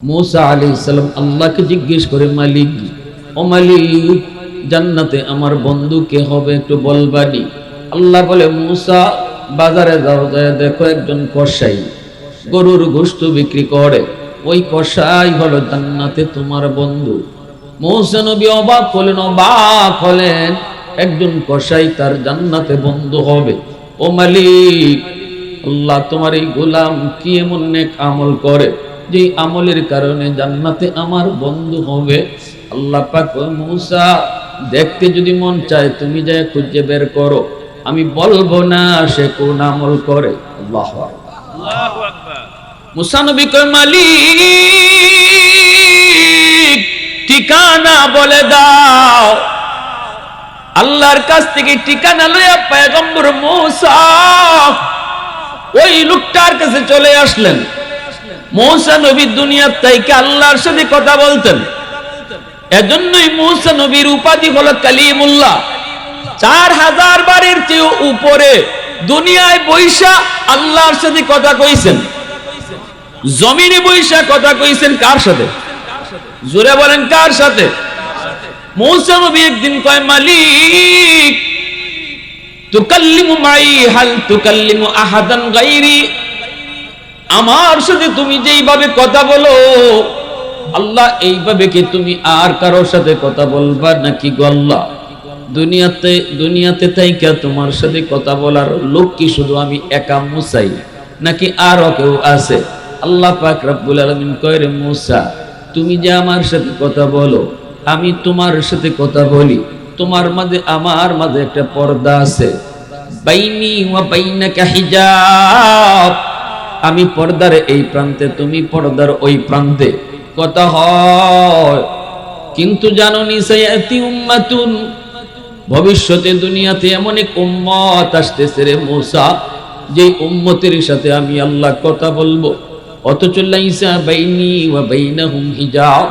मूसा आलैहिस सालाम अल्लाह के जिज्ञेस करे मालिक ओ मालिक জান্নাতে আমার বন্ধু কে হবে একটু বলবানি। আল্লাহ বলে मूसा বাজারে যাও, যায় দেখো একজন কসাই গরুর গোশত বিক্রি করে, ওই কসাই হলো জান্নাতে তোমার বন্ধু। मूसा নবী অবাক হলেন, একজন কসাই তার জান্নাতে বন্ধু হবে। ও মালিক আল্লাহ, তোমার এই গোলাম কি এমন নেক আমল করে যে আমলের কারণে জান্নাতে আমার বন্ধু হবে? আল্লাহ পাক কয় मूसा দেখতে যদি মন চায় তুমি যা খুঁজে বের করো, আমি বলবো না সে কোন আমল করে। আল্লাহু আকবার, আল্লাহু আকবার। मूसा নবী কয় মালিক ঠিকানা বলে দাও। আল্লাহর কাছ থেকে ঠিকানা লইয়া পয়গম্বর मूसा ওই লোকটার কাছে চলে আসলেন। मूसा নবী দুনিয়ার থেকে আল্লাহর সাথে কথা বলতেন, এজন্যই मूसा নবীর উপাধি হলো কালিমুল্লাহ। 4000 বারের চেয়ে উপরে দুনিয়ায় বৈশা আল্লাহর সাথে কথা কইছেন, জমিনে বৈশা কথা কইছেন। কার সাথে? জোরে বলেন কার সাথে? मूसा নবী একদিন কয় মালিক তুকাল্লিমু মাই হাল তুকাল্লিমু আহাদান গায়রি, আমার সাথে তুমি যেইভাবে কথা বলো আল্লাহ এইভাবে কি তুমি আর কারোর সাথে কথা বলবা নাকি গো আল্লাহ? দুনিয়াতে থাইকা তোমার সাথে কথা বলার লোক কি শুধু আমি একা মুসাই নাকি আরো কেউ আছে? আল্লাহ পাক রব্বুল আলামিন কয় রে मूसा তুমি যে আমার সাথে কথা বলো, আমি তোমার সাথে কথা বলি, তোমার মাঝে আমার মাঝে একটা পর্দা আছে। বাইনি ওয়া বাইনাকা হিজাব, আমি পর্দার এই প্রান্তে, তুমি পর্দার ওই প্রান্তে, কথা হয়। কিন্তু জানো নি সায়াতি উম্মাতুন, ভবিষ্যতে দুনিয়াতে এমন এক উম্মত আসতেছে রে मूसा, যে উম্মতের সাথে আমি আল্লাহ কথা বলবো, অথচ লাইসা বাইনি ওয়া বাইনাহুম হিজাব,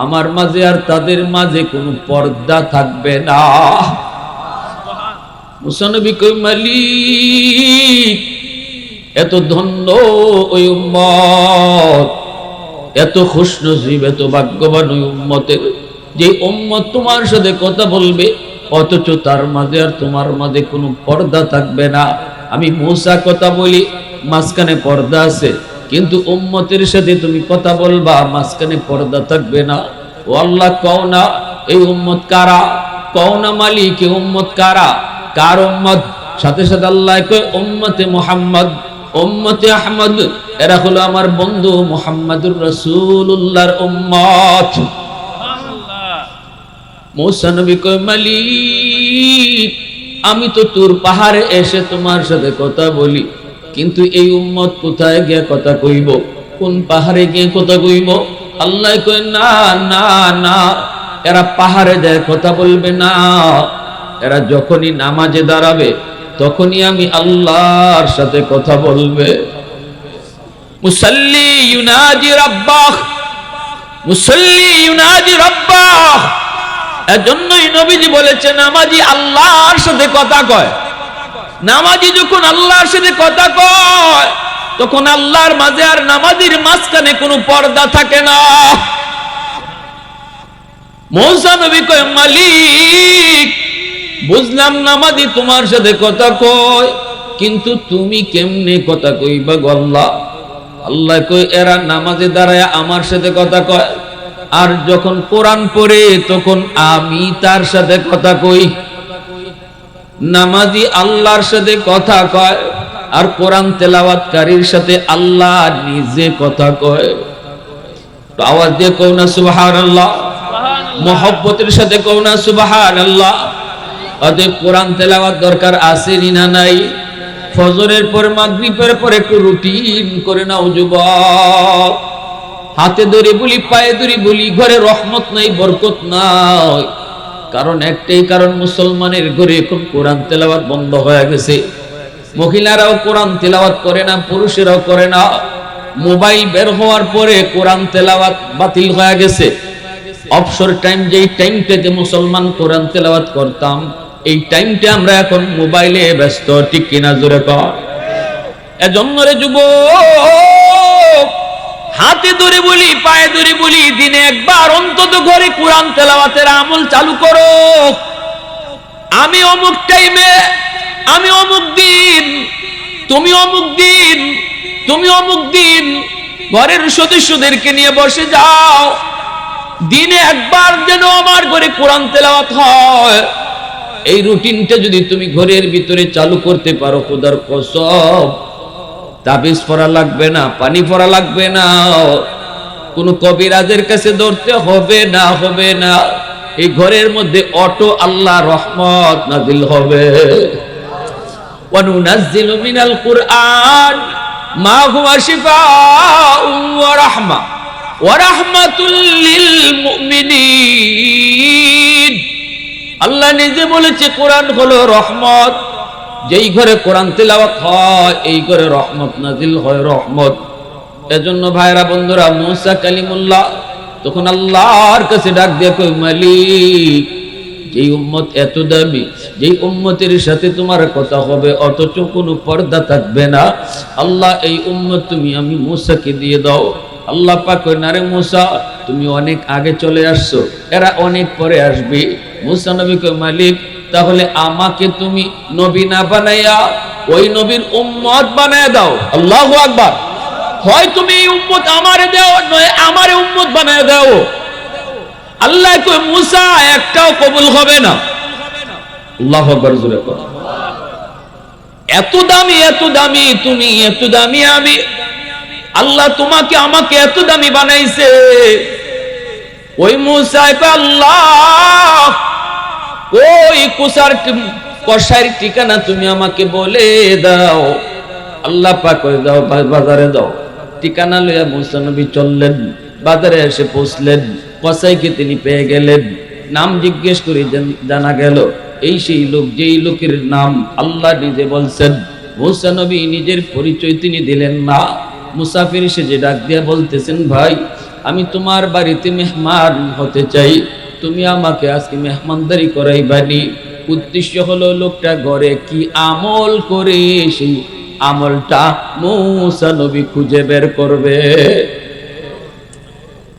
আমার মাঝে আর তাদের মাঝে কোনো পর্দা থাকবে না। मूसा নবী কই মালিক এত ধন্য ওই উম্মত, এত খুশনসিব, এত ভাগ্যবান ওই উম্মতের, যে উম্মত তোমার সাথে কথা বলবে অথচ তার মাঝে আর তোমার মাঝে কোনো পর্দা থাকবে না। আমি मूसा কথা বলি, মাঝখানে পর্দা আছে, কিন্তু উম্মতের সাথে তুমি কথা বলবা মাঝখানে পর্দা থাকবে না। ও আল্লাহ কও না এই উম্মত কারা? কও না মালিক এই উম্মত কারা? কার উম্মত? সাথে সাথে আল্লাহ কয় উম্মতে মুহাম্মদ, উম্মতে আহমদ, এরা হলো আমার বন্ধু মুহাম্মদুর রাসূলুল্লাহর উম্মত। मूसा নবী কয় মালিক আমি তো তুর পাহাড়ে এসে তোমার সাথে কথা বলি, কিন্তু এই উম্মত কোথায় গিয়ে কথা কইব? কোন পাহাড়ে গিয়ে কথা কইব? আল্লাহ কয় না না না, এরা পাহাড়ে যায় কথা বলবে না, এরা যখনই নামাজে দাঁড়াবে তখনই আমি আল্লাহর সাথে কথা বলবে। মুসাল্লি ইউনাজি রাব্বাহ, মুসাল্লি ইউনাজি রাব্বাহ, এজন্যই নবীজি বলেছেন নামাজি আল্লাহর সাথে কথা কয়। নামাজি যখন আল্লাহর সাথে কথা কয় তখন আল্লাহর মাঝে আর নামাজির মাঝখানে কোনো পর্দা থাকে না। मूसा নবী কয় মালিক বুঝলাম নামাজি তোমার সাথে কথা কয়, কিন্তু তুমি কেমনে কথা কইবা গো আল্লাহ? আল্লাহ কয় এরা নামাজে দাঁড়ায় আমার সাথে কথা কয়, আর যখন কোরআন পড়ে তখন আমি তার সাথে কথা কই। নামাজি আল্লাহর সাথে কথা কয়, আর কোরআন তেলাওয়াতকারীর সাথে আল্লাহ নিজে কথা কয়। তো আওয়াজ দিয়ে কও না সুবহানাল্লাহ, মুহাব্বতের সাথে কও না সুবহানাল্লাহ। অতএব কোরআন তেলাওয়াত দরকার আছে না নাই? ফজরের পর মাগরিবের পর একটু রুটিন করে নাও যুবক। হাতে ধরে বলি, পায়ে ধরে বলি, ঘরে রহমত নাই, বরকত নাই। কারণ একটাই কারণ, মুসলমানের ঘরে এখন কোরআন তেলাওয়াত বন্ধ হয়ে গেছে। মহিলারাও কোরআন তেলাওয়াত করে না, পুরুষেরাও করে না। মোবাইল বের হওয়ার পরে কোরআন তেলাওয়াত বাতিল হয়ে গেছে। অবসর টাইম, যেই টাইমটাতে মুসলমান কোরআন তেলাওয়াত করতাম, এই টাইমটা আমরা এখন মোবাইলে ব্যস্ত, ঠিক কিনা জোরে কর? এজন্য রে যুবক হাতে ধরে বলি, পায়ে ধরে বলি, দিনে একবার অন্তত ঘরে কোরআন তেলাওয়াতের আমল চালু করো। আমি অমুক টাইমে, আমি অমুক দিন, তুমি অমুক দিন, তুমি অমুক দিন ঘরের সদস্যদেরকে নিয়ে বসে যাও, দিনে একবার যেন আমার ঘরে কোরআন তেলাওয়াত হয়। এই রুটিনটা যদি তুমি ঘরের ভিতরে চালু করতে পারো, খোদার কসম, তাবিজ পড়া লাগবে না, পানি পড়া লাগবে না, কোন কবিরাজের কাছে ধরতে হবে না, হবে না। এই ঘরের মধ্যে অটো আল্লাহ রহমত নাজিল হবে। ওয়ানুনাজ্জিলু মিনাল কুরআন মা হুয়া শিফাউন ওয়া রাহমা ওয়া রাহমাতুল লিল মুমিনিন। আল্লাহ নিজে বলেছে কোরআন হলো রহমত। যেই ঘরে কোরআন তেলাওয়াত হয় এই ঘরে রহমত নাজিল হয়, রহমত। এজন্য ভাইরা বন্ধুরা, মুসা কালিমুল্লাহ তখন আল্লাহর কাছে ডাক দিয়ে কই, মালিক, যেই উম্মত এত দামি, যেই উম্মতের সাথে তোমার কথা হবে অথচ কোনো পর্দা থাকবে না, আল্লাহ এই উম্মত তুমি আমি মুসাকে দিয়ে দাও। আল্লাহ পাক কই, না রে মুসা, তুমি অনেক আগে চলে আসছো, এরা অনেক পরে আসবে। মুসা নবী কই, মালিক, তাহলে আমাকে তুমি নবী না বানাইয়া ওই নবীর উম্মত বানায় দাও। আল্লাহু আকবার। হয় তুমি এই উম্মত আমারে দাও, নয় আমারে উম্মত বানায় দাও। আল্লাহ কই, মুসা, একটাও কবুল হবে না। আল্লাহু আকবার জোরে কর। এত দামি, এত দামি তুমি, এত দামি আমি, আল্লাহ তোমাকে আমাকে এত দামি বানাইছে। ওই মুসা কই, আল্লাহ, ওই কসাইর ঠিকানা তুমি আমাকে বলে দাও। আল্লাহ পাক কই, দাও, বাজারে দাও। ঠিকানা লইয়া মুসা নবী চললেন, বাজারে এসে পৌঁছলেন। কসাইকে তিনি পেয়ে গেলেন। নাম জিজ্ঞেস করে জানা গেল এই সেই লোক, যেই লোকের নাম আল্লাহ নিজে বলছেন। মুসা নবী নিজের পরিচয় তিনি দিলেন না। মুসাফির সেজে ডাক দিয়া বলতেছেন, ভাই, আমি তোমার বাড়িতে মেহমান হতে চাই, তুমি আমাকে আজকে মেহমানদারি করাইবানি। উদ্দেশ্য হলো লোকটা ঘরে কি আমল করে সেই আমলটা মুসা নবী খুঁজে বের করবে।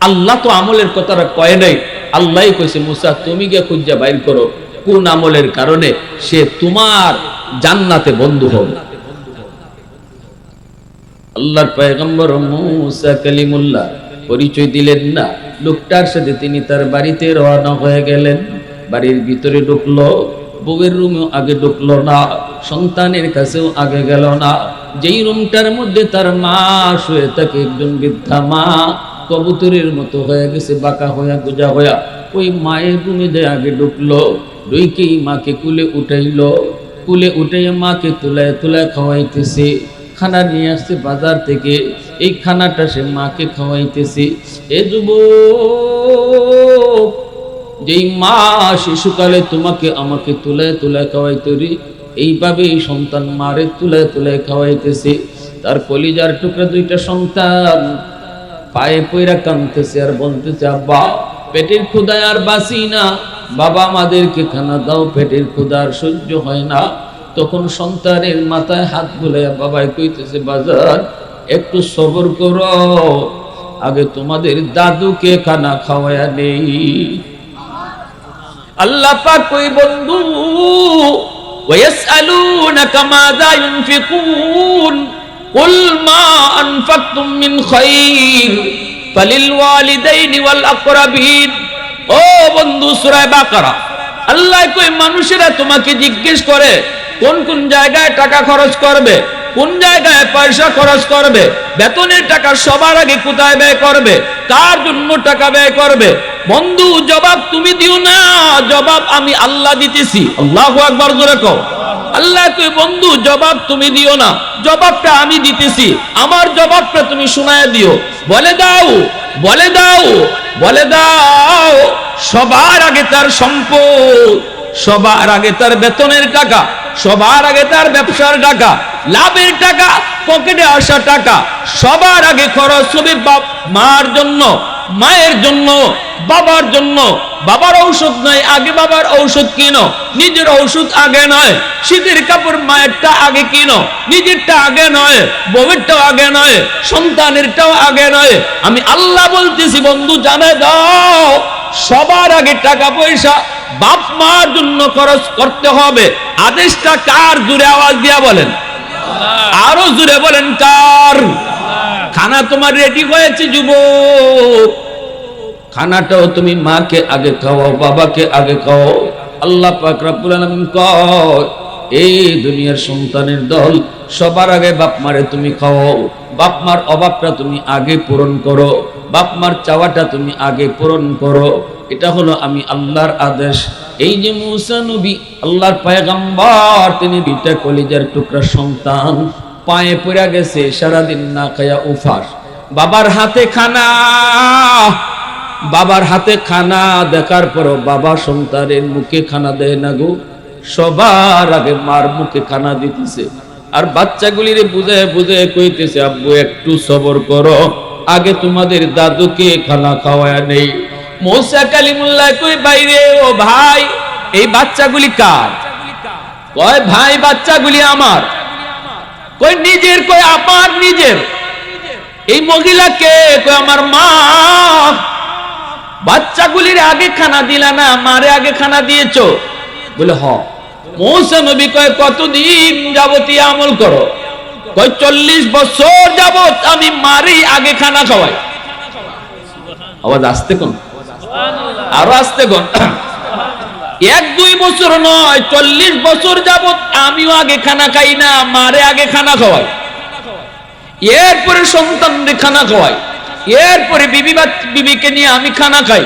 আল্লাহ তো আমলের কথাটা কয় নাই, আল্লাহই কইছে, মুসা তুমি গিয়ে খুঁজে বাইর করো কোন আমলের কারণে সে তোমার জান্নাতে বন্ধু হবে। আল্লাহর পয়গম্বর মুসা কালিমুল্লাহ পরিচয় দিলেন না। লোকটার সাথে তিনি তার বাড়িতে রওনা হয়ে গেলেন। বাড়ির ভিতরে ঢুকলো, বউয়ের রুমেও আগে ঢুকলো না, সন্তানের কাছেও আগে গেল না। যেই রুমটার মধ্যে তার মা শুয়ে থাকে, একজন বৃদ্ধা মা, কবুতরের মতো হয়ে গেছে, বাঁকা হইয়া গোজা হইয়া, ওই মায়ের রুমে যে আগে ঢুকলো, ঢুকেই মাকে কুলে উঠাইলো। কুলে উঠাইয়া মাকে তুলায় তুলায় খাওয়াইতেছে। খানা নিয়ে আসছে বাজার থেকে, এই খানাটা সে মাকে খাওয়াইতেছে। এ যুবক, যেই মা শিশুকালে তোমাকে আমাকে তুলায় তুলায় খাওয়াইতো রে, এইভাবে এই সন্তান মারে তুলায় তুলায় খাওয়াইতেছে। তার কলিজার টুকরা দুইটা সন্তান পায়ে পইরা কাঁদতেছে আর বলতেছে, আব্বা, পেটের ক্ষুধায় আর বাঁচি না, বাবা আমাদেরকে খানা দাও, পেটের ক্ষুধা আর সহ্য হয় না। তখন সন্তানের মাথায় হাত বুলাইয়া বাবাই কইতেছে, বাজার, একটু সবর করো, আগে তোমাদের দাদুকে খানা খাওয়ায়া নেই। আল্লাহ পাক কই, বন্ধু, ওয়ায়াসআলুনাকা মাযা ইউনফিকুন কুল মা আনফাকতুম মিন খায়র ফালিল ওয়ালিদাইনি ওয়াল আকরাবিন। ও বন্ধু, সূরা বাকারা। আল্লাহ কই, মানুষেরা তোমাকে জিজ্ঞেস করে কোন কোন জায়গায় টাকা খরচ করবে, কোন জায়গায় পয়সা খরচ করবে, বেতনের টাকা সবার আগে কোথায় ব্যয় করবে, কার জন্য টাকা ব্যয় করবে। বন্ধু, জবাব তুমি দিও না, জবাব আমি আল্লাহ দিতেছি। আল্লাহু আকবার জোরে কও। আল্লাহ কই, বন্ধু, জবাব তুমি দিও না, জবাবটা আমি দিতেছি। আমার জবাবটা তুমি শোনায় দিও। বলে দাও, বলে দাও, বলে দাও, সবার আগে তার সম্পদ, সবার আগে তার বেতনের টাকা, সবার আগে তার ব্যবসার টাকা, লাভের টাকা, পকেটে আসা টাকা সবার আগে খরচ হবে মার জন্য, মায়ের জন্য, বাবার জন্য, বাবার ঔষধ নয়, আগে বাবার ঔষধ কিনো, নিজের ঔষধ আগে নয়। শীতের কাপড় মায়েরটা আগে কিনো, নিজেরটা আগে নয়, বউয়েরটাও আগে নয়, সন্তানেরটাও আগে নয়। আমি আল্লাহ বলতেছি বন্ধু জানে দাও, সবার আগে টাকা পয়সা বাপ মার জন্য খরচ করতে হবে। আদেশটা কার? জোরে আওয়াজ দিয়া বলেন, আরো জোরে বলেন কার? খানা তোমার রেডি হয়েছে যুবক, খানাটাও তুমি মাকে আগে খাওয়াও, বাবাকে আগে খাওয়াও। আল্লাহ পাক রব্বুল আলামিন কয় এই দুনিয়ার সন্তানের দল সবার আগে বাপ মারে তুমি খাওয়াও, বাপ মার অভাবটা তুমি আগে পূরণ করো, বাপ মার চাওয়াটা তুমি আগে পূরণ করো। এটা হলো আমি আল্লাহর আদেশ। এই যে মুসা নবী আল্লাহর পয়গম্বর, তিনি দুইটা কলিজার টুকরা সন্তান, পায়ে পড়ে গেছে সারাদিন না খায়া উফাস। বাবার হাতে খানা, বাবার হাতে খানা দেখার পরও বাবা সন্তানের মুখে খানা দেয় না গো, সবার আগে মার মুখে খানা দিতেছে। আর বাচ্চাগুলিরে বুঝে বুঝে কইতেছে আব্বু একটু সবর করো, আগে তোমাদের দাদুকে খানা খাওয়ায় নেই। মুসা কালিমুল্লাহ কই বাইরে, ও ভাই এই বাচ্চাগুলি কার? কয় ভাই বাচ্চাগুলি আমার। কই নিজের? কয় আমার নিজের। এই মহিলাকে? কয় আমার মা। বাচ্চাগুলির আগে খানা দিলা না, মারে আগে খানা দিয়েছো? বলে হ। মুসা নবী কয় কতদিন যাবত আমল করো? কয় 40 বছর যাবত আমি মারি আগে খানা খাওয়াই। আওয়াজ আসতে কোন, আরো আসতে কোন। 1-2 বছর নয়, 40 বছর যাবত আমিও আগে খানা খাই না, মারে আগে খানা খাওয়াই, এরপরে সন্তানদের খানা খাওয়াই, এরপরে বিবিকে নিয়ে আমি খানা খাই,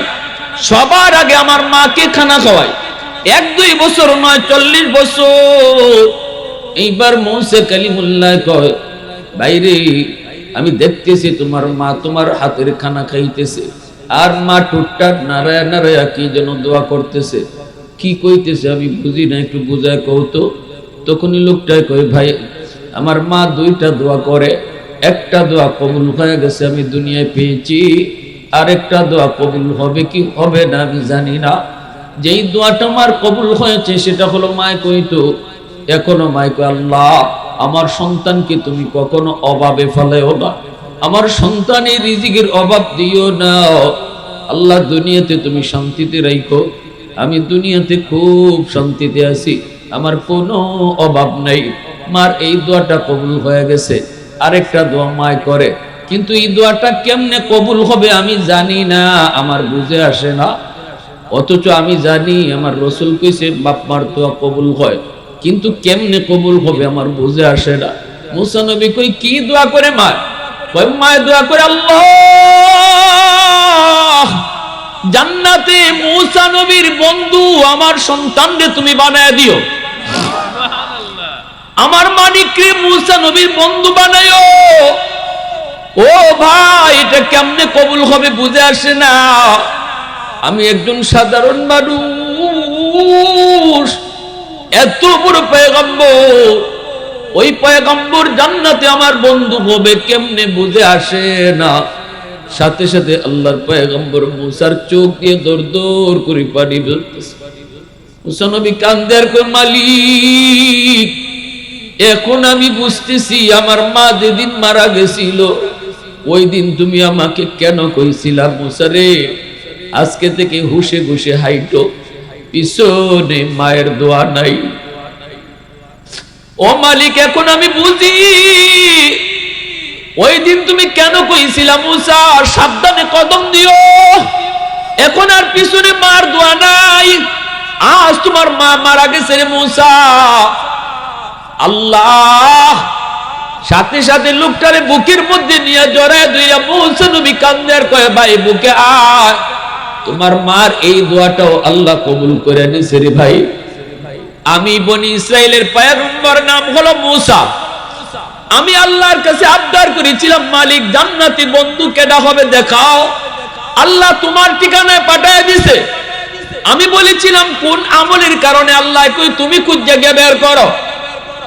সবার আগে আমার মাকে খানা খাওয়াই। 1-2 বছর নয়, 40 বছর। এইবার মুসা কালিমুল্লাহ কয় বাইরে আমি দেখতেছি তোমার মা তোমার হাতের খানা খাইতেছে, আর মা টুকটাক নারায়ণ নারায়ণ কি যেন দোয়া করতেছে। কি কইতেছে আমি বুঝি না, একটু বুঝায় কও তো। তখনই লোকটাই কয় ভাই আমার মা 2টা দোয়া করে, একটা দোয়া কবুল হয়ে গেছে আমি দুনিয়ায় পেয়েছি, আর একটা দোয়া কবুল হবে কি হবে না আমি জানি না। যেই দোয়াটা আমার কবুল হয়েছে সেটা হলো মায় কইতো এখনো মায় কয় আল্লাহ আমার সন্তানকে তুমি কখনো অভাবে ফেলেও না, আমার সন্তানের রিজিকের অভাব দিও না আল্লাহ, দুনিয়াতে তুমি শান্তিতে রাখো। আমি দুনিয়াতে খুব শান্তিতে আছি, আমার কোনো অভাব নাই। মার এই দোয়াটা কবুল হয়ে গেছে। আরেকটা দোয়া মায় করে, কিন্তু এই দোয়াটা কেমনে কবুল হবে আমি জানি না, আমার বুঝে আসে না। অথচ আমি জানি আমার রসুল কইছে বাপ মার দোয়া কবুল হয়, কিন্তু কেমনে কবুল হবে আমার বুঝে আসে না। মুসা নবী কই কি দোয়া করে মা? কই মায় দোয়া করে আল্লাহ জান্নাতে মুসা নবীর বন্ধু আমার সন্তানকে তুমি বানায় দিও, আমার মানিককে মুসা নবীর বন্ধু বানায়ো। ও ভাই এটা কেমনে কবুল হবে বুঝে আসে না। আমি একজন সাধারণ মানুষ, এত বড় পয়গম্বর, ওই পয়গম্বর জান্নাতে আমার বন্ধু হবে কেমনে বুঝে আসে না। সাথে সাথে আল্লাহর পয়গম্বর মুসার চোখ দিয়ে দৌড় দৌড় করে পানি বেরোতেছে। মুসা নবী কান্দার কই মালিক এখন আমি বুঝতেছি আমার মা যেদিন মারা গেছিল ওই দিন তুমি আমাকে কেন কইছিলা মুসা রে আজকে থেকে হুশে ঘুষে হাইটো, পিছনে মায়ের দোয়া নাই। ও মালিক এখন আমি বুঝি ওই দিন তুমি কেন কইছিলা মুসা সাবধানে কদম দিও, এখন আর পিছনে মার দোয়া নাই। আজ তোমার মা মারা গেছে রে মুসা। আল্লাহ সাথে সাথে লোকটারে বুকের মধ্যে নিয়ে জড়ায় ধইরা মুসা নবী কান্দে আর কয় ভাই বুকে আয়, তোমার মার এই দোয়াটাও আল্লাহ কবুল করে নিছে রে ভাই। আমি বনি ইসরাইলের পয়গম্বর নাম হলো মুসা। আমি আল্লাহর কাছে আবদার করেছিলাম মালিক জান্নাতি বন্ধু কেডা হবে দেখাও। আল্লাহ তোমার ঠিকানায় পাঠায় দিছে। আমি বলেছিলাম কোন আমলের কারণে, আল্লাহ কই তুমি খুঁজে গিয়ে বের করো।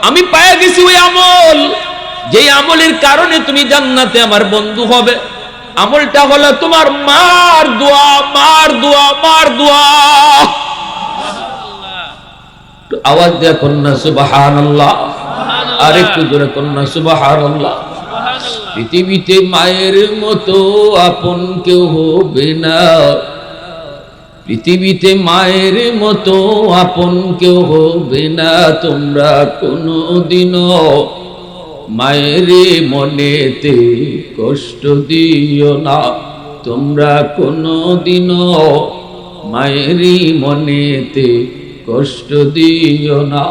আমি পায়ে গেছি ওই আমল, যেই আমলের কারণে তুমি জান্নাতে আমার বন্ধু হবে। আমলটা হলো তোমার মার দোয়া, মার দোয়া, মার দোয়া। আওয়াজ দিয়ে কন্যা সুবহানাল্লাহ, আর একটু জোরে কন্যা সুবহানাল্লাহ। পৃথিবীতে মায়ের মতো আপন কেউ হবে না, পৃথিবীতে মায়ের মতো আপন কেউ হবে না। তোমরা কোনোদিনও মায়ের মনেতে কষ্ট দিও না, তোমরা কোনোদিনও মায়ের মনেতে কষ্ট দিও না।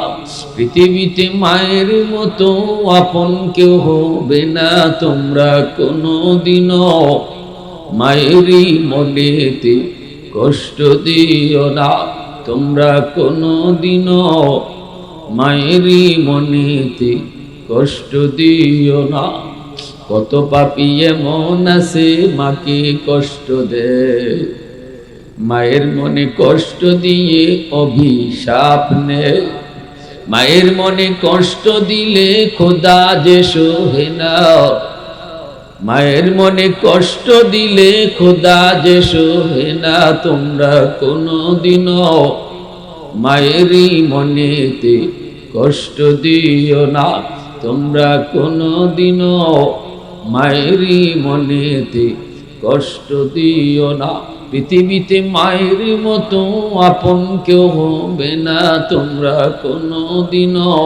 পৃথিবীতে মায়ের মতো আপন কেউ হবে না, তোমরা কোনোদিনও মায়ের মনেতে কষ্ট দিও না, তোমরা কোনোদিনও মায়ের মনেতে কষ্ট দিও না। কত পাপী এমন আছে মাকে কষ্ট দেয়, মায়ের মনে কষ্ট দিয়ে অভিশাপ নেয়। মায়ের মনে কষ্ট দিলে খোদা যে সহে না, মায়ের মনে কষ্ট দিলে খোদা যে সহে না। তোমরা কোনোদিনও মায়েরই মনেতে কষ্ট দিও না, তোমরা কোনোদিনও মায়েরই মনেতে কষ্ট দিও না। পৃথিবীতে মায়ের মতো আপন কেউ হবে না, তোমরা কোনোদিনও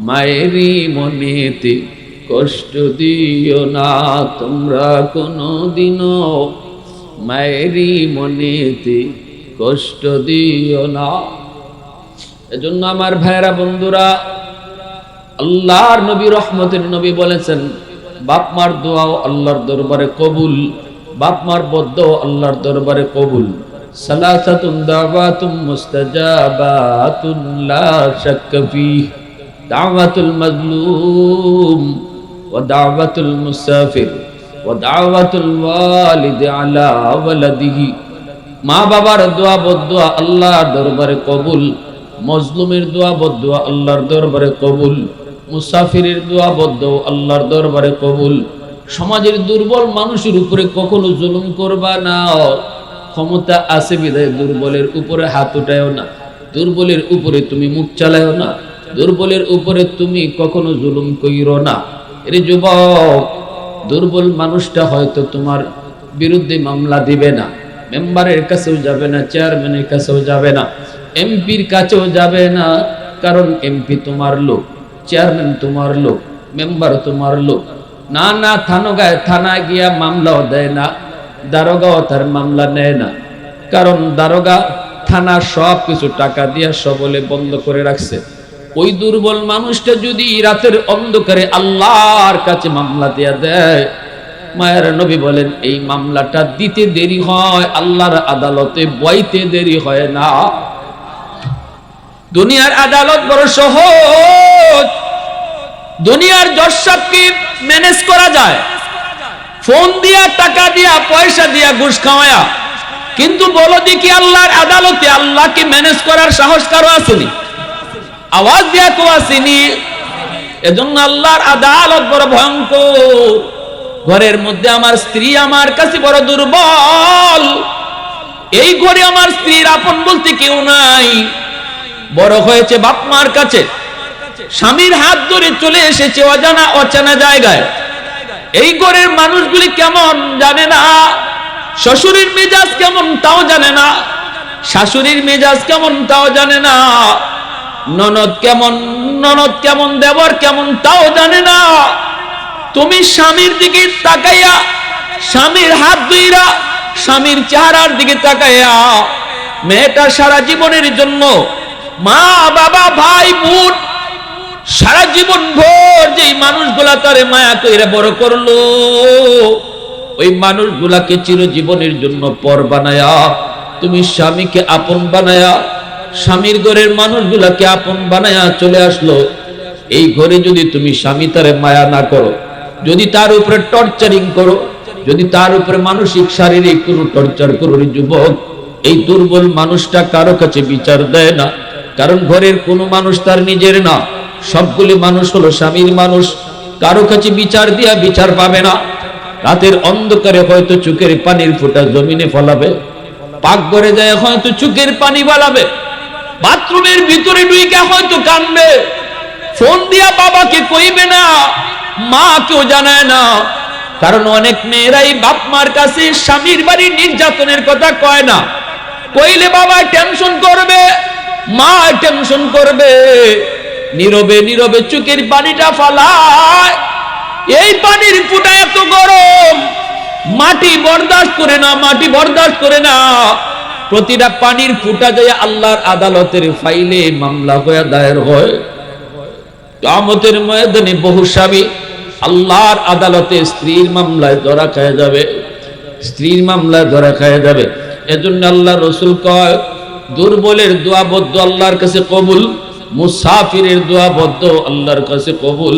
মায়েরই মনেতে কষ্ট দিও না, তোমরা কোনোদিনও মায়েরই মনেতে কষ্ট দিও না। এজন্য আমার ভাইরা বন্ধুরা, আল্লাহর নবী রহমতের নবী বলেছেন, বাপ মার দোয়াও আল্লাহর দরবারে কবুল, বাপ মার বদ্দুআ আল্লাহর দরবারে কবুল। সালাসাতুন দাওয়াতুম মুস্তাজাবাতুন লা শাক্কা ফীহ, দাওয়াতুল মাজলুম ওয়া দাওয়াতুল মুসাফির ওয়া দাওয়াতুল ওয়ালিদ আলা ওয়ালাদিহি। মা বাবার দোয়া বদ্দুআ আল্লাহর দরবারে কবুল, মজলুমের দোয়া বদ্দুআ আল্লাহর দরবারে কবুল, মুসাফিরের দোয়া বদ্দুআ আল্লাহর দরবারে কবুল। সমাজের দুর্বল মানুষের উপরে কখনো জুলুম করবা না। ক্ষমতা আছে বিধায় দুর্বলের উপরে হাত উঠায়ও না, দুর্বলের উপরে তুমি মুখ চালায়ও না, দুর্বলের উপরে তুমি কখনো জুলুম কইরো না। এর যুবক, দুর্বল মানুষটা হয়তো তোমার বিরুদ্ধে মামলা দিবে না, মেম্বারের কাছেও যাবে না, চেয়ারম্যানের কাছেও যাবে না, এমপির কাছেও যাবে না, কারণ এমপি তোমার লোক, চেয়ারম্যান তোমার লোক, মেম্বার তোমার লোক। না না, থানায় গিয়া মামলাও দেয় না, দারোগাও তার মামলা নেয় না, কারণ দারোগা থানা সব কিছু টাকা দিয়া সবলে বন্ধ করে রাখছে। ওই দুর্বল মানুষটা যদি রাতের অন্ধকারে আল্লাহর কাছে মামলা দিয়া দেয়, মায়ের নবী বলেন এই মামলাটা দিতে দেরি হয়, আল্লাহর আদালতে বইতে দেরি হয় না। দুনিয়ার আদালত বড় সহজ, দুনিয়ার জজ সাহেবকে ম্যানেজ করা যায় ফোন দিয়া, টাকা দিয়া, পয়সা দিয়া, ঘুষ খাওয়ায়া। কিন্তু বলো দেখি আল্লাহর আদালতে আল্লাহকে ম্যানেজ করার সাহস কারো আসেনি? আওয়াজ দিয়া কেউ আসেনি। এজন্য আল্লাহর আদালত বড় ভয়ঙ্কর। ঘরের মধ্যে আমার স্ত্রী আমার কাছে বড় দুর্বল, এই ঘরে আমার স্ত্রীর আপন বলতে কেউ নাই, বড় হয়েছে বাপ মার কাছে, স্বামীর হাত ধরে চলে এসেছে অজানা অচেনা জায়গায়। এই ঘরের মানুষগুলি কেমন জানে না, শ্বশুরের মেজাজ কেমন তাও জানে না, শাশুড়ির মেজাজ কেমন তাও জানে না, ননদ কেমন দেবর কেমন তাও জানে না। তুমি স্বামীর দিকে তাকাইয়া, স্বামীর হাত ধইরা, স্বামীর চেহারার দিকে তাকাইয়া, মেয়েটা সারা জীবনের জন্য, মা বাবা ভাই বোন সারা জীবন ভোর যেই মানুষগুলা তারে মায়া কইরা বড় করলো, ওই মানুষগুলাকে চিরজীবনের জন্য পর বানায়া, তুমি স্বামীকে আপন বানায়া, স্বামীর ঘরের মানুষগুলাকে আপন বানায়া চলে আসলো। এই ঘরে যদি তুমি স্বামী তারে মায়া না করো, যদি তার উপরে টর্চারিং করো, যদি তার উপরে মানসিক শারীরিক কোনো টর্চার করো, যুবক, এই দুর্বল মানুষটা কারো কাছে বিচার দেয় না, কারণ ঘরের কোনো মানুষ তার নিজের না, সবগুলি মানুষ হলো স্বামীর মানুষ। কারো কাছে বিচার দিয়া বিচার পাবে না, রাতের অন্ধকারে হয়তো চোখের পানির ফোঁটা জমিনে ফলাবে, পাকঘরে যায় হয়তো চোখের পানি ফলাবে, বাথরুমের ভিতরে ঢুইকা হয়তো কাঁদবে, ফোন দিয়া বাবাকে কইবে না, মা কেউ জানায় না। কারণ অনেক মেয়েরাই বাপ মার কাছে স্বামীর বাড়ির নির্যাতনের কথা কয় না, কইলে বাবা টেনশন করবে, মা টেনশন করবে, নীরবে নীরবে চোখের পানিটা ফালায়। এই পানির ফুটা এত গরম, মাটি বরদাস্ত করে না, মাটি বরদাস্ত করে না। প্রতিটা পানির ফুটা যায় আল্লাহর আদালতের ফাইলে মামলা হয়ে দায়ের হয়। কিয়ামতের ময়দানে বহু স্বামী আল্লাহর আদালতে স্ত্রীর মামলায় ধরা খেয়ে যাবে, স্ত্রীর মামলায় ধরা খেয়ে যাবে। এজন্য আল্লাহ রসুল কয়, দুর্বলের দোয়া বদ্ধ আল্লাহর কাছে কবুল, মুসাফিরের দোয়া বদ্ধ আল্লাহর কাছে কবুল,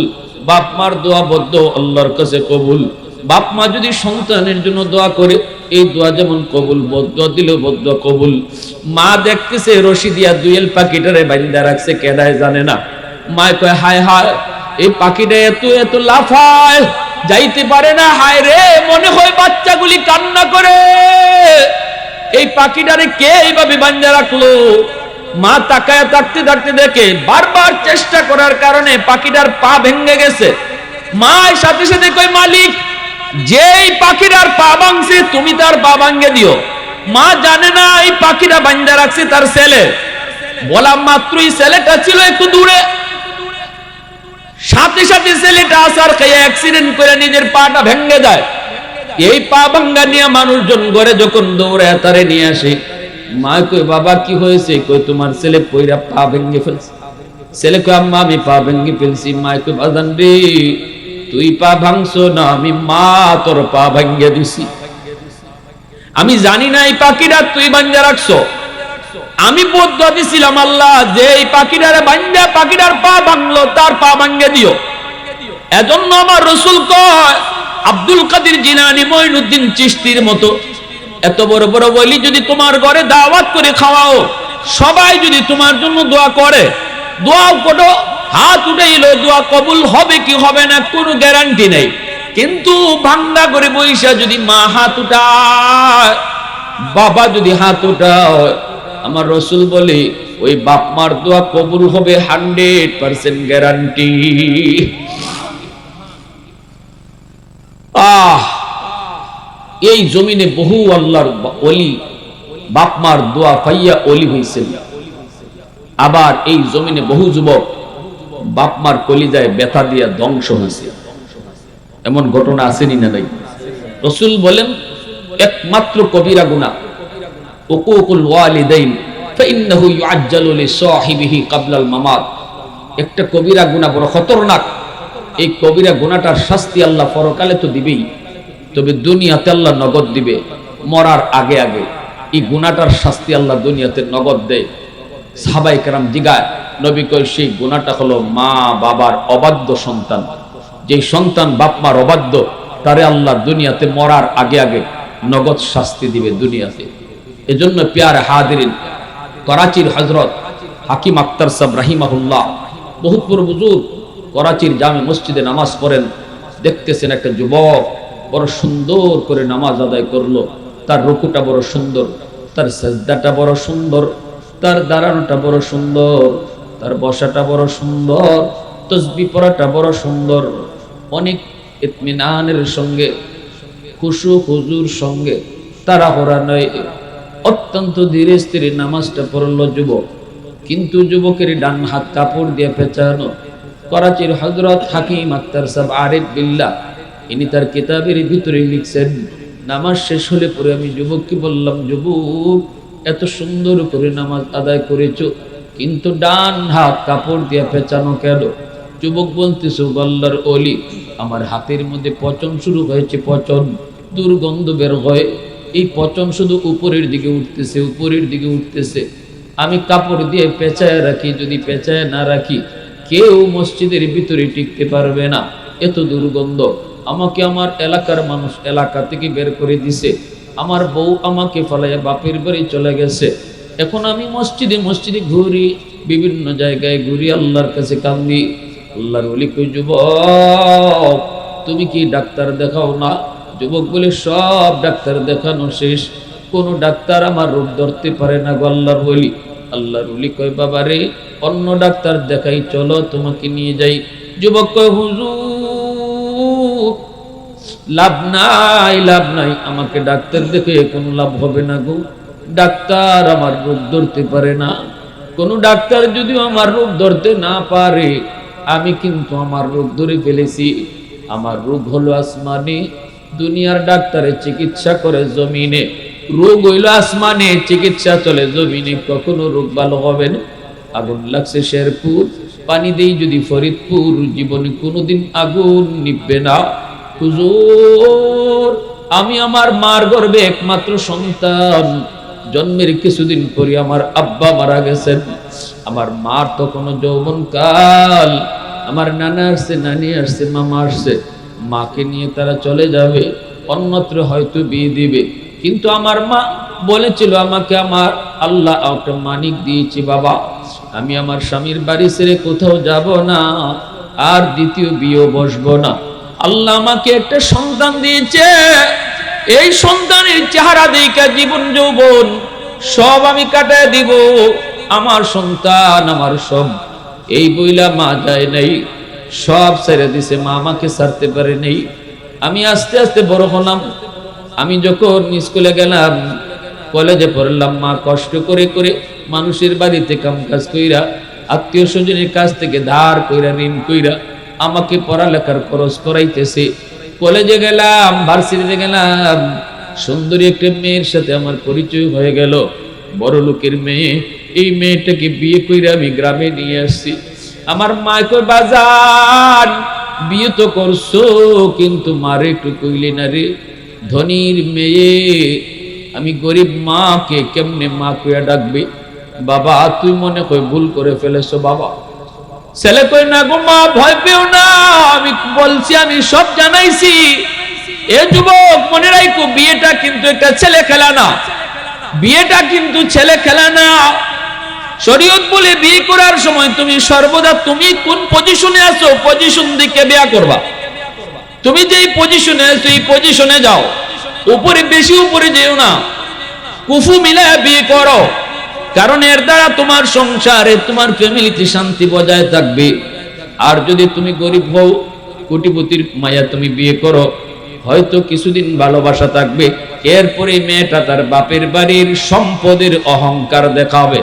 বাপ মার দোয়া বদ্ধ আল্লাহর কাছে কবুল। বাপ মা যদি সন্তানের জন্য দোয়া করে, এই দোয়া যেমন কবুল, বদ্ধ দিল বদ্ধ কবুল। মা দেখতেছে রশি দিয়া দুয়েল পাখিটারে বাইন্দা রাখছে, কেদায় জানে না। মা কয়, হায় হায়, এই পাখিটা এত এত লাফায়, যাইতে পারে না, হায় রে, মনে হয় বাচ্চাগুলি কান্না করে, এই পাখিটারে কে এইভাবে বান্ধা রাখলো? মা তাকায় থাকতে থাকতে দেখে বারবার চেষ্টা করার কারণে পাখিটার পা ভেঙে গেছে। মা সাথে সাথে কয়, মালিক, যেই পাখিটার পা ভাঙছে তুমি তার পা ভাঙে দিও। মা জানে না এই পাখিটা বান্ধা রাখছে তার ছেলে। বলা মাত্রই ছেলেটা ছিল একটু দূরে, সাথে সাথে ছেলেটা আসার খেয়ে অ্যাক্সিডেন্ট করে নিজের পাটা ভেঙে যায়। এই পা ভাঙ্গা নিয়ে মানুষজন ঘরে যখন দৌড়ে তারে নিয়ে আসে, মা কই, বাবা কি হয়েছে? কই, তোমার ছেলে পয়রা পা ভেঙে ফেলছে। ছেলে কই, আম্মা আমি পা ভেঙে ফেলছি। মা কই, বাজান রে, তুই পা ভাঙছো না, আমি মা তোর পা ভেঙে দিছি। আমি জানি না এই পাখিটা তুই বান্ধা রাখছো, আমি বদ্ধ দিছিলাম আল্লাহ যে এই পাখিটারে বান্ধা পাখিটার পা ভাঙলো তার পা ভাঙে দিও। এজন্য আমার রাসূল কয়, আব্দুল কাদের জিলানী, মঈনুদ্দিন চিশতির মতো এত বড় বড় ওলি যদি তোমার ঘরে দাওয়াত করে খাওয়াও, সবাই যদি তোমার জন্য দোয়া করে, দোয়া করো, হাত উঠাইলো, দোয়া কবুল হবে কি হবে না কোনো গ্যারান্টি নেই। কিন্তু ভাঙ্গা করে বইসা যদি মা হাত উঠায়, বাবা যদি হাত উঠায়, আমার রাসূল বলে ওই বাপ মার দোয়া কবুল হবে 100% গ্যারান্টি। এই জমিনে বহু আল্লাহর ওলি বাপ মার দোয়া পাইয়া ওলি হইছেন। আবার এই জমিনে বহু যুবক বাপ মার কলিজায় ব্যথা দিয়া ধ্বংস হয়েছে। এমন ঘটনা আসেনি না নাই? রাসূল বলেন, একমাত্র কবিরা গুনাহ উকুকুল ওয়ালিদাইন ফাইন্নাহু ইউআজ্জালু লিসাহিবিহি ক্বাবলাল মামাত। একটা কবিরা গুনাহ বড় খতরনাক। এই কবিরা গুনাহটার শাস্তি আল্লাহ পরকালে তো দিবেই, তবে দুনিয়াতে আল্লাহ নগদ দিবে মরার আগে আগে। এই গুনাহটার শাস্তি আল্লাহ দুনিয়াতে নগদ দেয়। সাহাবায়ে কেরাম জিগায়, নবী কয়, সেই গুনাহটা হলো মা বাবার অবাধ্য সন্তান। যে সন্তান বাপ মার অবাধ্য, তারে আল্লাহ দুনিয়াতে মরার আগে আগে নগদ শাস্তি দিবে দুনিয়াতে। এজন্য প্যারে হাদিরিন, করাচির হযরত হাকিম আক্তার সাহেব রাহিমাহুল্লাহ, বহুত বড় বুজুর্গ, করাচির জামে মসজিদে নামাজ পড়েন। দেখতেছেন একটা যুবক বড় সুন্দর করে নামাজ আদায় করলো, তার রুকুটা বড় সুন্দর, তার সাজদাটা বড় সুন্দর, তার দাঁড়ানোটা বড় সুন্দর, তার বসাটা বড় সুন্দর, তাসবিহ পড়াটা বড় সুন্দর। অনেক ইতমিনানের সঙ্গে, খুশু হুজুর সঙ্গে, তাড়াহুড়া নয়, অত্যন্ত ধীরে স্থিরে নামাজটা পড়লো যুবক। কিন্তু যুবকের ডান হাত কাপড় দিয়ে পেঁচানো। করাচির হযরত হাকিম আক্তার সাহেব আরিফ বিল্লাহ, ইনি তার কিতাবের ভিতরে লিখছেন, নামাজ শেষ হলে পরে আমি যুবককে বললাম, যুবক, এত সুন্দর করে নামাজ আদায় করেছো, কিন্তু ডান হাত কাপড় দিয়ে পেঁচানো কেন? যুবক বলতেছে, আল্লাহর ওলি, আমার হাতের মধ্যে পচন শুরু হয়েছে, পচন, দুর্গন্ধ বের হয়। এই পচন শুধু উপরের দিকে উঠতেছে, উপরের দিকে উঠতেছে। আমি কাপড় দিয়ে পেঁচায় রাখি, যদি পেঁচায় না রাখি কেউ মসজিদের ভিতরে টিকতে পারবে না, এত দুর্গন্ধ। আমাকে আমার এলাকার মানুষ এলাকা থেকে বের করে দিছে, আমার বউ আমাকে ফলাইয়া বাপের বাড়ি চলে গেছে। এখন আমি মসজিদে মসজিদে ঘুরি, বিভিন্ন জায়গায় ঘুরি, আল্লাহর কাছে কান্দি। আল্লাহর ওলি কই, যুবক, তুমি কি ডাক্তার দেখাও না? যুবক বলে সব ডাক্তার দেখানো শেষ, কোন ডাক্তার আমার রোগ ধরতে পারে না গো আল্লাহর ওলি। আল্লাহর ওলি কয় বাবা রে, অন্য ডাক্তার দেখাই, চলো তোমাকে নিয়ে যাই। যুবক কয় হুজুর লাভ নাই, লাভ নাই, আমাকে ডাক্তার দেখে কোনো লাভ হবে না গো, ডাক্তার আমার রোগ ধরতে পারে না। কোন ডাক্তার যদি আমার রোগ ধরতে না পারে, আমি কিন্তু আমার রোগ ধরে ফেলেছি। আমার রোগ হলো আসমানে, দুনিয়ার ডাক্তারে চিকিৎসা করে জমিনে, রোগ হইল আসমানে, চিকিৎসা চলে জমিনে, কখনো রোগ ভালো হবে না। আগুন লাগছে শেরপুর, পানি দেই যদি ফরিদপুর, জীবনে কোনোদিন আগুন নিভবে না। হুজুর আমি আমার মার গর্ভে একমাত্র সন্তান, জন্মের কিছুদিন পরে আমার আব্বা মারা গেছেন। আমার মার তখনও যৌবন কাল, আমার নানা আসছে, নানি আসছে, মামা আসছে, মাকে নিয়ে তারা চলে যাবে, অন্যত্র হয়তো বিয়ে দিবে। কিন্তু আমার মা বলেছিল আমাকে আমার আল্লাহ একটা মানিক দিয়েছি বাবা, আমি আমার স্বামীর বাড়ি ছেড়ে কোথাও যাব না, আর দ্বিতীয় বিয়ে বসবো না। আল্লাহ আমাকে একটা সন্তান দিয়েছে, এই সন্তানের চেহারা দেখে জীবন যৌবন সব আমি কাটায় দিব, আমার সন্তান আমার সব। এই বইলা মা যায় নাই, সব ছেড়ে দিছে, মা আমাকে ছাড়তে পারে নেই। আমি আস্তে আস্তে বড় হলাম। আমি যখন স্কুলে গেলাম, কলেজে পড়লাম, মা কষ্ট করে করে মানুষের বাড়িতে কাম কাজ কইরা, আত্মীয় স্বজনের কাছ থেকে ধার কইরা, ঋণ কইরা আমাকে পড়ালেখার খরচ করাইতেছে। কলেজে গেলাম, ভার্সিটিতে গেলাম, সুন্দরী একটা মেয়ের সাথে আমার পরিচয় হয়ে গেল, বড় লোকের মেয়ে। এই মেয়েটাকে বিয়ে কইরা আমি গ্রামে নিয়ে আসছি। আমার মা কই বাজান বিয়ে তো করছো, কিন্তু মারে একটু কইলি না রে, ধনীর মেয়ে, আমি গরিব মাকে কেমনে মা কইয়া ডাকবে? বাবা তুই মনে কই ভুল করে ফেলেছো বাবা। ছেলে কই না গো মা, ভয় পেও না, আমি বলছি, আমি সব জানাইছি। এ যুবক মনে রাখো, বিয়েটা কিন্তু একটা ছেলে খেলা না, বিয়েটা কিন্তু ছেলে খেলা না। শরীয়ত বলে বিয়ে করার সময় তুমি সর্বদা তুমি কোন পজিশনে আছো, পজিশন দিকে বিয়ে করবা। তুমি যেই পজিশনে আছো এই পজিশনে যাও, উপরে বেশি উপরে যেও না, কুফু মিলায় বিয়ে করো, কারণ এর দ্বারা তোমার সংসারে তোমার ফ্যামিলিতে শান্তি বজায় থাকবে। আর যদি তুমি গরিব হও, কোটিপতির মায়া তুমি বিয়ে করো, হয়তো কিছুদিন ভালোবাসা থাকবে, এরপরে মেয়েটা তার বাপের বাড়ির সম্পদের অহংকার দেখাবে,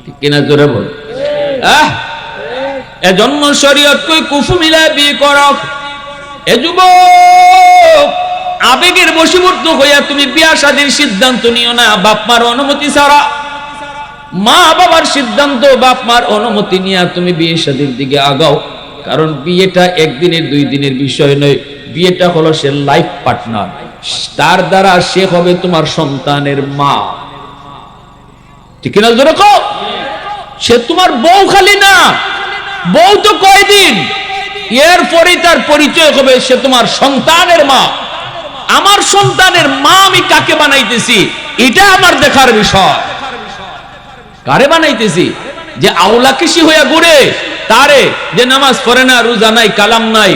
ঠিক কিনা জোরে বল। এজন্য শরীয়ত কই কুফু মিলায় বিয়ে করো। এ যুবক আবেগের বশীভূত হইয়া তুমি বিয়া শাদীর সিদ্ধান্ত নিও না বাপ মার অনুমতি ছাড়া। মা বাবার সিদ্ধান্ত, বাপ মার অনুমতি নিয়ে তুমি বিয়ে শাদীর দিকে আগাও, কারণ বিয়েটা একদিনের দুই দিনের বিষয় নয়, বিয়েটা হলো সে লাইফ পার্টনার, তার দ্বারা সে হবে তোমার সন্তানের মা, ঠিক না জোরে কও? সে তোমার বউ খালি না, বউ তো কয়দিন, এরপরে তার পরিচয় হবে সে তোমার সন্তানের মা। আমার সন্তানের মা আমি কাকে বানাইতেছি এটা আমার দেখার বিষয়। কারে বানাইতেছি? যে আউলা কৃষি হইয়া ঘুরে, তারে যে নামাজ পড়ে না, রোজা নাই, কালাম নাই,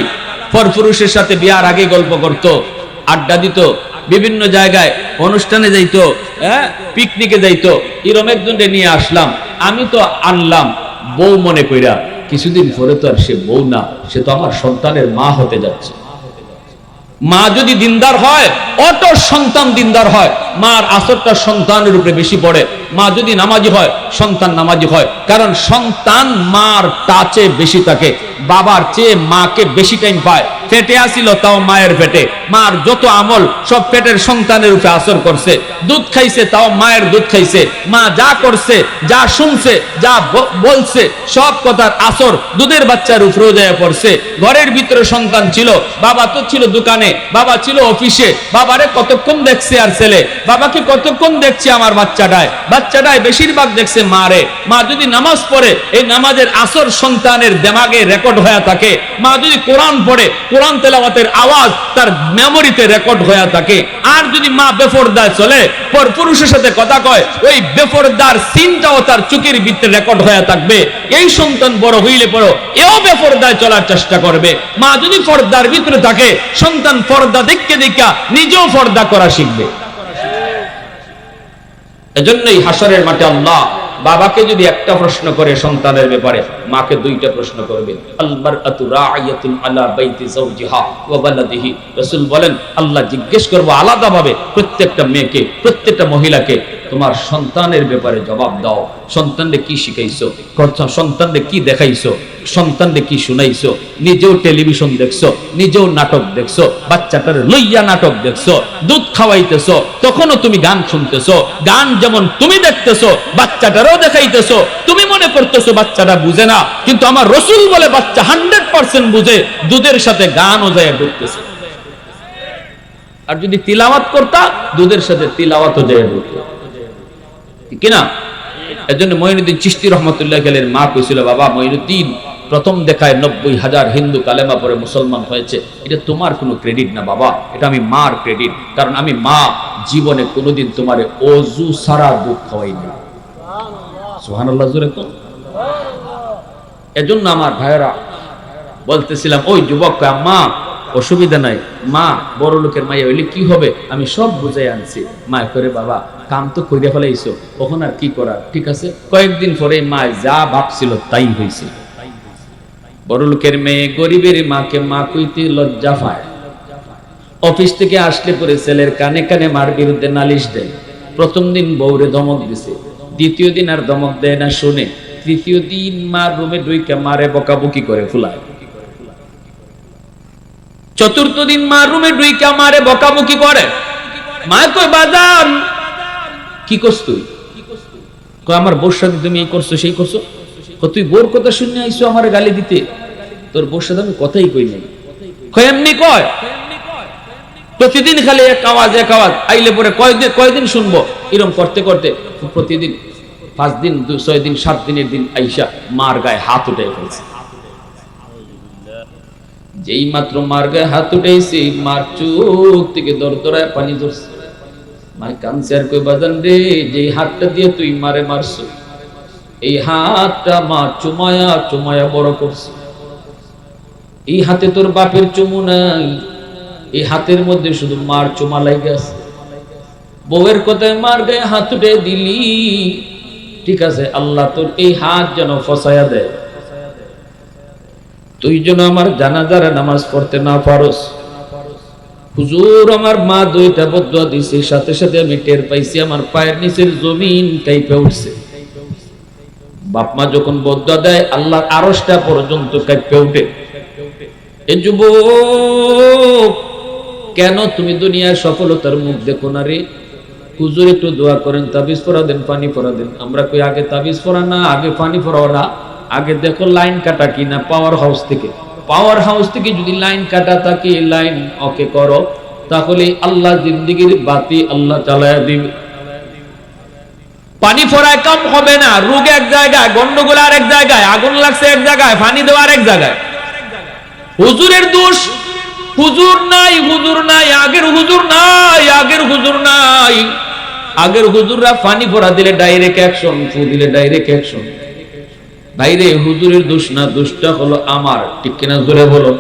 পরপুরুষের সাথে বিয়ার আগে গল্প করত, আড্ডা দিত, বিভিন্ন জায়গায় অনুষ্ঠানে যাইতো, পিকনিকে যাইতো, এরকম একজনকে নিয়ে আসলাম, আমি তো আনলাম বউ মনে কইরা, কিছুদিন পরে তো আর সে বউ না, সে তো আমার সন্তানের মা হতে যাচ্ছে। মা যদি দিনদার হয়, অত সন্তান দিনদার হয়, মার আসরটা সন্তানের উপরে বেশি পড়ে। মা যদি নামাজি হয়, সন্তান নামাজি হয়, কারণ সন্তান মার টাচে বেশি থাকে, বাবার চেয়ে মাকে বেশি টাইম পায়। পেটে আসিল তাও মায়ের পেটে, মার যত আমল সব পেটের সন্তানের উপরে আসর করছে। দুধ খাইছে তাও মায়ের দুধ খাইছে, মা যা করছে, যা শুনছে, যা বলছে, সব কথার আসর দুধের বাচ্চার উপরেও যায় পড়ছে। ঘরের ভিতরে সন্তান ছিল, বাবা তো ছিল দোকানে, বাবা ছিল অফিসে, বাবারে কতক্ষণ দেখছে আর ছেলে, বাবাকে কতক্ষণ দেখছে আমার বাচ্চাটায় বেশিরভাগ দেখছে মারে। মা যদি নামাজ পড়ে, এই নামাজের আসর সন্তানের দিমাগে রেকর্ড হয়ে থাকে। মা যদি কোরআন পড়ে, কোরআন তেলাওয়াতের আওয়াজ তার মেমোরিতে রেকর্ড হয়ে থাকে। আর যদি মা বেপরদায় চলে, পর পুরুষের সাথে কথা কয়, ওই বেপরদার সিনটাও তার চোখের ভিতরে রেকর্ড হয়ে থাকবে। এই সন্তান বড় হইলে পড়ো এও বেপরদায় চলার চেষ্টা করবে। মা যদি পর্দার ভিতরে থাকে, সন্তান পর্দা দেখতে দেখা নিজেও পর্দা করা শিখবে। এজন্যই হাসরের মাঠে আল্লাহ বাবাকে যদি একটা প্রশ্ন করে সন্তানের ব্যাপারে, মাকে দুইটা প্রশ্ন করবে। আল মারআতু রা'ইয়াতুন আলা বাইতি যাওজিহা ওয়া বালাদিহি। রাসূল বলেন, আল্লাহ জিজ্ঞেস করবে আলাদাভাবে প্রত্যেকটা মেয়েকে, প্রত্যেকটা মহিলাকে, তোমার সন্তানের ব্যাপারে জবাব দাও। সন্তানকে কি শিখাইছো, সন্তানকে কি দেখাইছো, সন্তানকে কি শুনাইছো। নিজেও টেলিভিশন দেখছো, নিজেও নাটক দেখছো, বাচ্চাটার লইয়া নাটক দেখছো, দুধ খাওয়াইতেছো, তখনও তুমি গান শুনতেছো। গান যেমন তুমি দেখতেছো, বাচ্চাটারও দেখাইতেছো। তুমি মনে করতেছো বাচ্চাটা বুঝে না, কিন্তু আমার রাসূল বলে বাচ্চা 100% বুঝে। দুধের সাথে গানও যায় ঢুকতেছে। আর যদি তিলাওয়াত করতা, দুধের সাথে তিলাওয়াতও যায় ঢুকতো, ঠিক না? এজন্য মঈনুদ্দিন চিশতি রহমাতুল্লাহ আলাইহির মা কইছিল, বাবা মঈনুদ্দিন, প্রথম দেখায় 90,000 হিন্দু কালেমা পড়ে মুসলমান হয়েছে, এটা তোমার কোনো ক্রেডিট না বাবা, এটা আমি মার ক্রেডিট। কারণ আমি মা জীবনে কোনোদিন তোমারে ওযু ছাড়া দুধ খাওয়াইনি। সুবহানাল্লাহ জোরে কোন। এজন্য আমার ভাইরা বলতেছিলাম, ওই যুবক কয়, আম্মা অসুবিধা নাই, মা বড় লোকের মাইয়া হইলে কি হবে, আমি সব বুঝাই আনছি। মা করে, বাবা কাম তো কইরা ফেলাইছো, কখন আর কি করার, ঠিক আছে। কয়েকদিন পরে মা যা ভাবছিল তাই হয়েছে। বড় লোকের মেয়ে গরিবের মাকে মা কইতে লজ্জা পায়। অফিস থেকে আসলে পরে ছেলের কানে কানে মার বিরুদ্ধে নালিশ দেয়। প্রথম দিন বউরে ধমক দিছে, দ্বিতীয় দিন আর ধমক দেয় না, শুনে। তৃতীয় দিন মার রুমে ঢুইকা মারে বকাবকি করে ফুলায়। চতুর্থ দিন মার রুমে ঢুইকা মারে বকাবকি করে। মা কই, বাজান কি করছ তুই? কই, আমার বউর সাথে তুমি এই করছো সেই করছো। তুই বউর কথা শুনে আইছো আমারে গালি দিতে? তোর বউর সাথে আমি কথাই কই নাই। কই এমনি কয়, প্রতিদিন খালি এক আওয়াজ আইলে পরে কয়দিন শুনবো। এরকম করতে করতে প্রতিদিন 5 দিন 6 দিন 7 দিনের দিন আইসা মার গায়ে হাত উঠে ফেলছে। যেই মাত্র মার গায়ে হাত উঠেছে, মার চোখ থেকে দরদরায় পানি ঝরছে। মাই কাঁদছে আর কই, বাজান রে, যেই হাতটা দিয়ে তুই মারে মারছো, এই হাতটা মা চুমায়া চুমায়া বড় করছে। এই হাতে তোর বাপের চুমু নাই, এই হাতের মধ্যে শুধু মার চুমা লাগে আছে। বউয়ের কথায় মার গায়ে হাত উঠে দিলি, ঠিক আছে, আল্লাহ তোর এই হাত যেন ফসায়া দেয়, তুই যেন আমার জানাজার নামাজ পড়তে না পারস। হুজুর, আমার মা 2টা বদুয়া দিছে, সাথে সাথে আমি টের পাইছি আমার পায়ের নিচের জমিন কাঁপে উঠছে। বাপ মা যখন বদুয়া দেয়, আল্লাহর আরশটা পর্যন্ত কাঁপে উঠে। এ যুবক, কেন তুমি দুনিয়ার সফলতার মুখ দেখো না রে? হুজুর একটু দোয়া করেন, তাবিজ পড়া দেন, পানি পড়া দেন। আমরা কই, আগে তাবিজ পড়া না, আগে পানি পড়াও না, আগে দেখো লাইন কাটা কিনা পাওয়ার হাউস থেকে। পাওয়ার হাউস থেকে যদি লাইন কাটা থাকে, লাইন ওকে করো, তাহলে আল্লাহ জিন্দেগির বাতি আল্লাহ চালায়া দিবে। পানি পড়ায় কাম হবে না, রোগ এক জায়গায়, গন্ডগোল আর এক জায়গায়, আগুন লাগছে এক জায়গায়, পানি দেওয়া আর এক জায়গায়। হুজুরের দোষ, হুজুর নাই, হুজুর নাই, আগের হুজুর নাই, আগের হুজুর নাই। আগের হুজুররা পানি পড়া দিলে ডাইরেক্ট অ্যাকশন, ফু দিলে ডাইরেক্ট অ্যাকশন। ভাইরে, হুজুরের দোষ না, দোষটা হলো আমার, ঠিক কিনা জোরে বলো।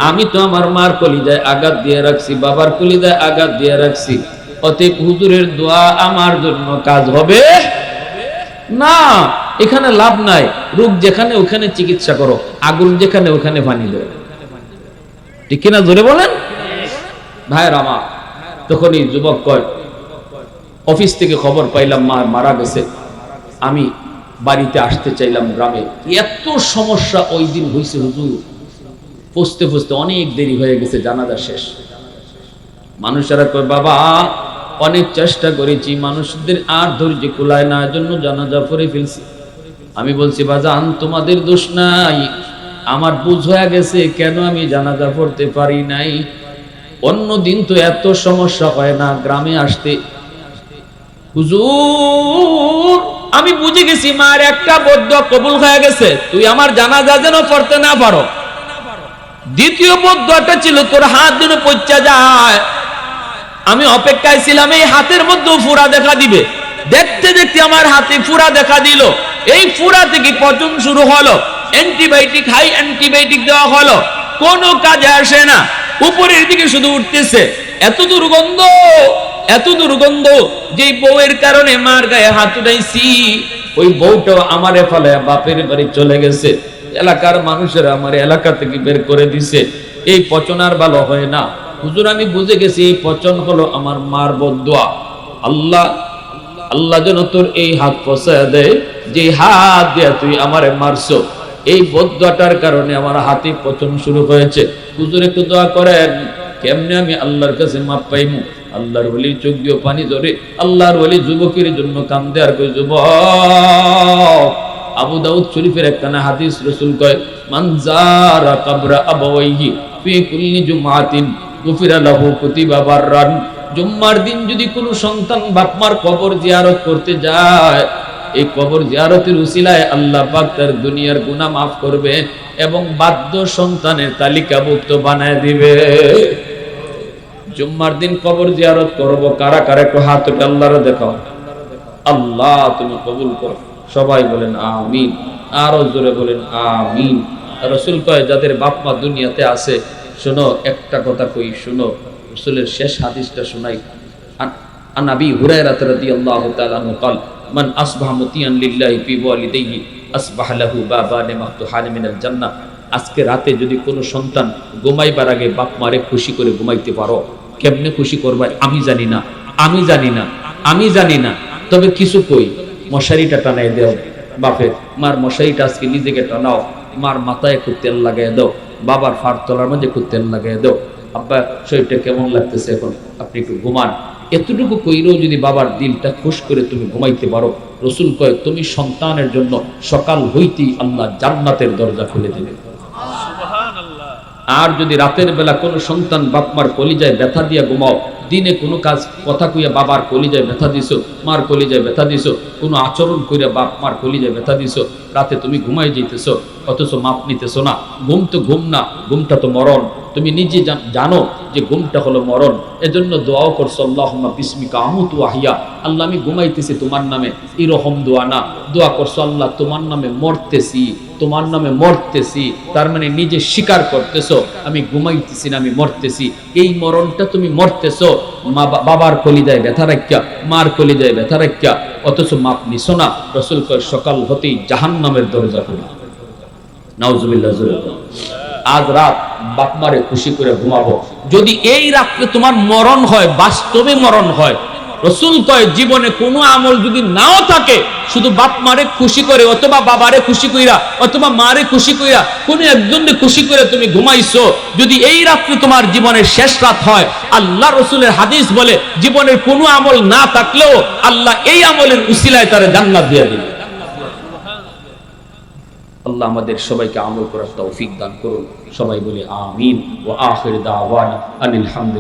আমি তো আমার মার কলিজায় আঘাত দিয়ে রাখছি, বাবার কলিজায় আঘাত দিয়ে রাখছি, অতএব হুজুরের দোয়া আমার জন্য কাজ হবে না। এখানে লাভ নাই। রোগ যেখানে ওখানে চিকিৎসা করো, আগুন যেখানে ওখানে পানি দেয়, ঠিক কিনা জোরে বলেন। ভাইয়ের আমার, তখনই যুবক কয়, অফিস থেকে খবর পাইলাম মা মারা গেছে, আমি বাড়িতে আসতে চাইলাম গ্রামে। এত সমস্যা ওই দিন হয়েছে হুজুর, পৌঁছতে পৌঁছতে অনেক দেরি হয়ে গেছে, জানাজা শেষ। মানুষেরা কয়, বাবা অনেক চেষ্টা করেছি, মানুষদের আর ধৈর্য কুলায় না, জন্য জানাজা পড়ে ফেলছি। আমি বলছি, বাজান তোমাদের দোষ নাই, আমার বুঝ হয়ে গেছে কেন আমি জানাজা পড়তে পারি নাই। অন্য দিন তো এত সমস্যা হয় না, গ্রামে আসতে হুজুর আমি বুঝে গেছি মার একটা বদদুয়া কবুল হয়ে গেছে, তুই আমার জানাজা যেন পড়তে না পারো। দ্বিতীয় বদদুয়াটা ছিল তোর হাত যেন পচা যায়। আমি অপেক্ষায় ছিলাম এই হাতের মধ্যে ফুরা দেখা দিবে। দেখতে দেখতে আমার হাতে ফুরা দেখা দিল। এই ফুরা থেকে পচন শুরু হলো, অ্যান্টিবায়োটিক হাই অ্যান্টিবায়োটিক দেওয়া হলো, কোনো কাজে আসে না, উপরের দিকে শুধু উঠতেছে। এত দুর্গন্ধ, এত দুর্গন্ধ যে বউয়ের কারণে মার গায়ে হাত উঠাইছি, ওই বউটাও আমারে ফলে বাপের বাড়ি চলে গেছে। এলাকার মানুষেরা আমার এলাকা থেকে বের করে দিছে। এই পচন আর ভালো হয় না। হুজুর আমি বুঝে গেছি এই পচন হলো আমার মার বদদুয়া। আল্লাহ আল্লাহ যেন তোর এই হাত পচায় দেয়, যে হাত দিয়ে তুই আমারে মারছো, এই বদদুয়াটার কারণে আমার হাতে পচন শুরু হয়েছে। হুজুর একটু দোয়া করেন, কেমনে আমি আল্লাহর কাছে মাপ পাইমু? আল্লাহর ওলির চোখ দিয়ে পানি ধরে, আল্লাহর ওলি যুবকের জন্য কান্দে আর কই, যুবক, আবু দাউদ শরীফের একখানা হাদিস, রাসূল কয় মান যারা কবরা আবাওয়াইহি ফি কুল্লি জুমআতিন গুফিরা লাহু কুতিবা বাররান। জুম্মার দিন যদি কোনো সন্তান বাপমার কবর জিয়ারত করতে যায়, এই কবর জিয়ারতের উসিলায় আল্লাহ পাক তার দুনিয়ার গুনাহ মাফ করবে এবং বাধ্য সন্তানের তালিকাভুক্ত বানায় দিবে। জুম্মার দিন কবর জিয়ারত করব, কারা কারা একটু হাত উঠে আল্লাহরে দেখাও। আল্লাহ তুমি কবুল করো। সবাই বলেন আমিন, আরো জোরে বলেন আমিন। রাসূল কয় যাদের বাপ মা দুনিয়াতে আছে, শোনো একটা কথা কই, শোনো রাসূলের শেষ হাদিসটা শোনাই। আন আবি হুরায়রা রাদিয়াল্লাহু তাআলা আনহু قال মান আসবাহা মুতিয়ান লিল্লাহি ফি ওয়ালিদাইহি আসবাহা লাহু বাবান মাফতুহান মিনাল জান্নাহ। আজকে রাতে যদি কোনো সন্তান ঘুমাইবার আগে বাপ মারে খুশি করে ঘুমাইতে পারো, কেমনে খুশি করবা আমি জানি না, আমি জানি না, আমি জানি না, তবে কিছু কই, মশারিটা টানাই দাও বাপের, মার মশারিটা আজকে নিজেকে টানাও, মার মাথায় একটু তেল লাগাই দাও, বাবার ফাড় তলার মধ্যে একটু তেল লাগাই দাও, আব্বা শরীরটা কেমন লাগতেছে এখন, আপনি একটু ঘুমান। এতটুকু কইরেও যদি বাবার দিলটা খুশ করে তুমি ঘুমাইতে পারো, রাসূল কয় তুমি সন্তানের জন্য সকাল হইতেই আল্লাহ জান্নাতের দরজা খুলে দেবে। আর যদি রাতের বেলা কোনো সন্তান বাপমার কলিজায় ব্যথা দিয়া ঘুমাও, দিনে কোনো কাজ কথা কইয়া বাবার কলিজায় ব্যথা দিছো, মার কলিজায় ব্যথা দিছো, কোনো আচরণ কইরা বাপ মার কলিজায় ব্যথা দিছো, রাতে তুমি ঘুমাই যাইতেছো অথচ মাপ নিতেছো না। ঘুম তো ঘুম না, ঘুমটা তো মরণ। তুমি নিজে জানো যে ঘুমটা হলো মরণ। এজন্য দোয়াও করছো আল্লাহুম্মা বিসমিকা আমুতু ওয়াহিয়া, আল্লাহ আমি ঘুমাইতেছি তোমার নামে, এরকম দোয়া না। দোয়া করছো আল্লাহ তোমার নামে মরতেছি, তোমার নামে মরতেছি, তার মানে নিজে স্বীকার করতেছো আমি ঘুমাইতেছি না, আমি মরতেছি। এই মরণটা তুমি মরতেছো বাবার কলিজায় ব্যথা রাখিয়া, মার কলিজায় ব্যথা রাখিয়া, অথচ মাপ নিছো না। রাসূল কয় সকাল হতেই জাহান্নামের দরজা খোলা। নাউজুবিল্লাহ। আজ রাত বাপ মারে খুশি করে ঘুমাবো। যদি এই রাত্রে তোমার মরণ হয়, বাস্তবে মরণ হয়, রাসূল কয় জীবনে কোনো আমল যদি নাও থাকে, শুধু বাপ মারে খুশি করে অথবা বাবারে খুশি কইরা অথবা মারে খুশি কইরা কোন একজনকে খুশি করে তুমি ঘুমাইছো, যদি এই রাত্রে তোমার জীবনের শেষ রাত হয়, আল্লাহ রাসূলের হাদিস বলে জীবনের কোনো আমল না থাকলেও আল্লাহ এই আমলের উসিলায় তারে জান্নাত দিয়ে দিবে। আল্লাহ আমাদের সবাইকে আমল করার তৌফিক দান করুন। সবাই বলি আমিন। ওয়া আখির দাওয়ানা আনিল হামদুলিল্লাহ।